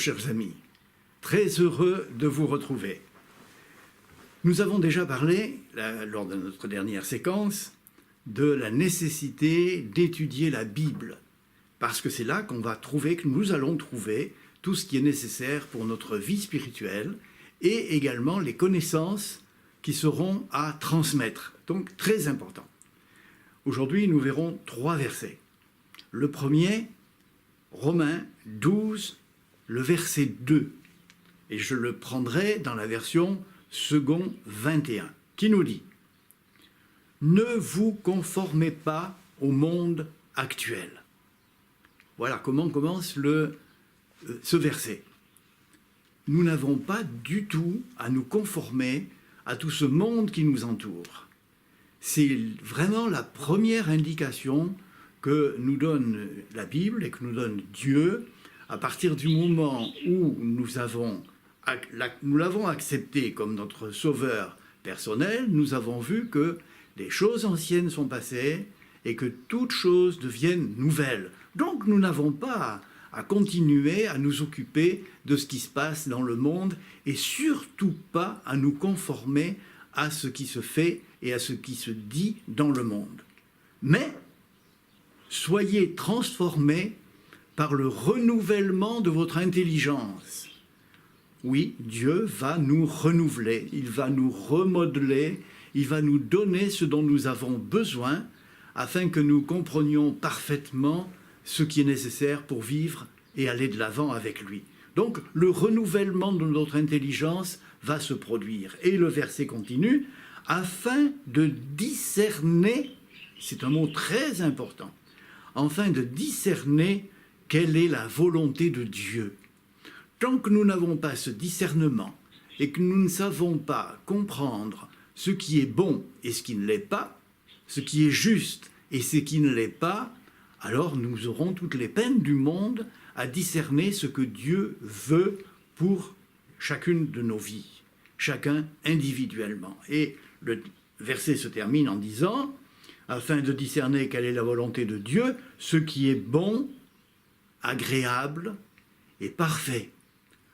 chers amis. Très heureux de vous retrouver. Nous avons déjà parlé, lors de notre dernière séquence, de la nécessité d'étudier la Bible, parce que c'est là qu'on va trouver, que nous allons trouver tout ce qui est nécessaire pour notre vie spirituelle et également les connaissances qui seront à transmettre. Donc, très important. Aujourd'hui, nous verrons 3 versets. Le premier, Romains 12, le verset 2. Et je le prendrai dans la version second 21, qui nous dit « Ne vous conformez pas au monde actuel ». Voilà comment commence ce verset. Nous n'avons pas du tout à nous conformer à tout ce monde qui nous entoure. C'est vraiment la première indication que nous donne la Bible et que nous donne Dieu à partir du moment où nous l'avons accepté comme notre sauveur personnel. Nous avons vu que les choses anciennes sont passées et que toutes choses deviennent nouvelles. Donc nous n'avons pas à continuer à nous occuper de ce qui se passe dans le monde et surtout pas à nous conformer à ce qui se fait et à ce qui se dit dans le monde. Mais soyez transformés par le renouvellement de votre intelligence. Oui, Dieu va nous renouveler, il va nous remodeler, il va nous donner ce dont nous avons besoin afin que nous comprenions parfaitement ce qui est nécessaire pour vivre et aller de l'avant avec lui. Donc, le renouvellement de notre intelligence va se produire. Et le verset continue, afin de discerner, c'est un mot très important, afin de discerner quelle est la volonté de Dieu. Tant que nous n'avons pas ce discernement et que nous ne savons pas comprendre ce qui est bon et ce qui ne l'est pas, ce qui est juste et ce qui ne l'est pas, alors nous aurons toutes les peines du monde à discerner ce que Dieu veut pour chacune de nos vies, chacun individuellement. Et le verset se termine en disant, afin de discerner quelle est la volonté de Dieu, ce qui est bon, agréable et parfait.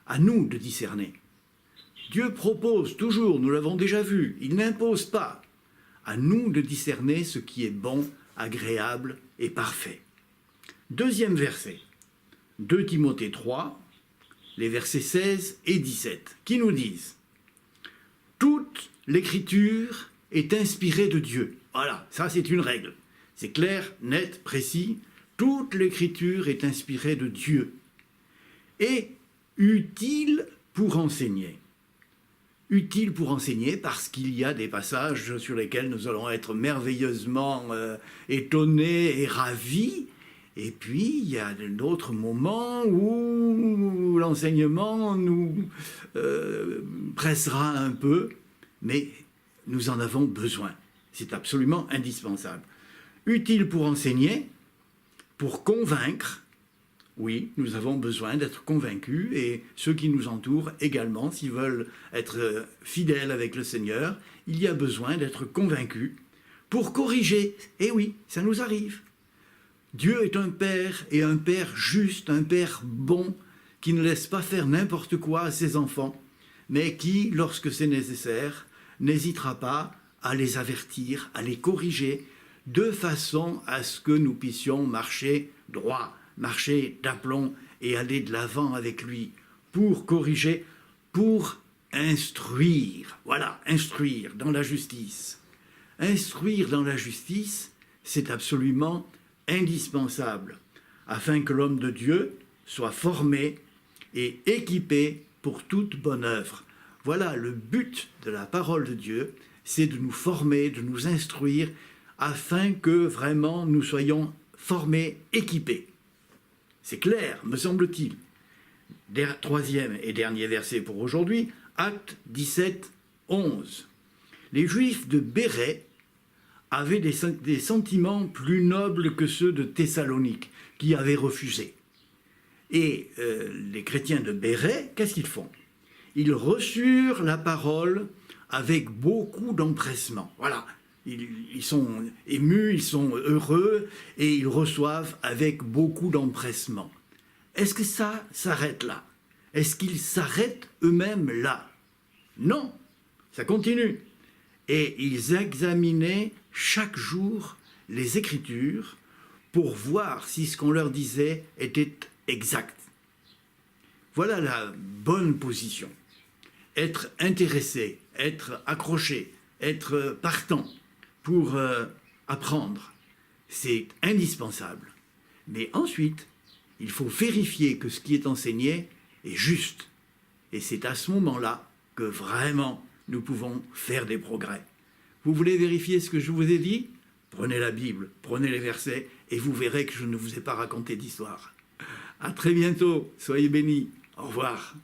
À nous de discerner. Dieu propose toujours, nous l'avons déjà vu, il n'impose pas. À nous de discerner ce qui est bon, agréable et parfait. Deuxième verset, 2 Timothée 3, les versets 16 et 17, qui nous disent « Toute l'écriture est inspirée de Dieu ». Voilà, ça c'est une règle. C'est clair, net, précis. Toute l'écriture est inspirée de Dieu. Et utile pour enseigner. Utile pour enseigner parce qu'il y a des passages sur lesquels nous allons être merveilleusement étonnés et ravis. Et puis, il y a d'autres moments où l'enseignement nous pressera un peu, mais nous en avons besoin. C'est absolument indispensable. Utile pour enseigner, pour convaincre. Oui, nous avons besoin d'être convaincus et ceux qui nous entourent également, s'ils veulent être fidèles avec le Seigneur, il y a besoin d'être convaincus pour corriger. Et oui, ça nous arrive. Dieu est un Père et un Père juste, un Père bon, qui ne laisse pas faire n'importe quoi à ses enfants, mais qui, lorsque c'est nécessaire, n'hésitera pas à les avertir, à les corriger, de façon à ce que nous puissions marcher droit, marcher d'aplomb et aller de l'avant avec lui pour corriger, pour instruire. Voilà, instruire dans la justice. Instruire dans la justice, c'est absolument indispensable afin que l'homme de Dieu soit formé et équipé pour toute bonne œuvre. Voilà, le but de la parole de Dieu, c'est de nous former, de nous instruire afin que vraiment nous soyons formés, équipés. C'est clair, me semble-t-il. Troisième et dernier verset pour aujourd'hui, Actes 17, 11. Les Juifs de Béret avaient des sentiments plus nobles que ceux de Thessalonique, qui avaient refusé. Et les chrétiens de Béret, qu'est-ce qu'ils font? Ils reçurent la parole avec beaucoup d'empressement. Voilà, ils sont émus, ils sont heureux et ils reçoivent avec beaucoup d'empressement. Est-ce que ça s'arrête là? Est-ce qu'ils s'arrêtent eux-mêmes là? Non, ça continue. Et ils examinaient chaque jour les Écritures pour voir si ce qu'on leur disait était exact. Voilà la bonne position. Être intéressé, être accroché, être partant pour apprendre, c'est indispensable. Mais ensuite, il faut vérifier que ce qui est enseigné est juste. Et c'est à ce moment-là que vraiment nous pouvons faire des progrès. Vous voulez vérifier ce que je vous ai dit? Prenez la Bible, prenez les versets et vous verrez que je ne vous ai pas raconté d'histoire. À très bientôt, soyez bénis. Au revoir.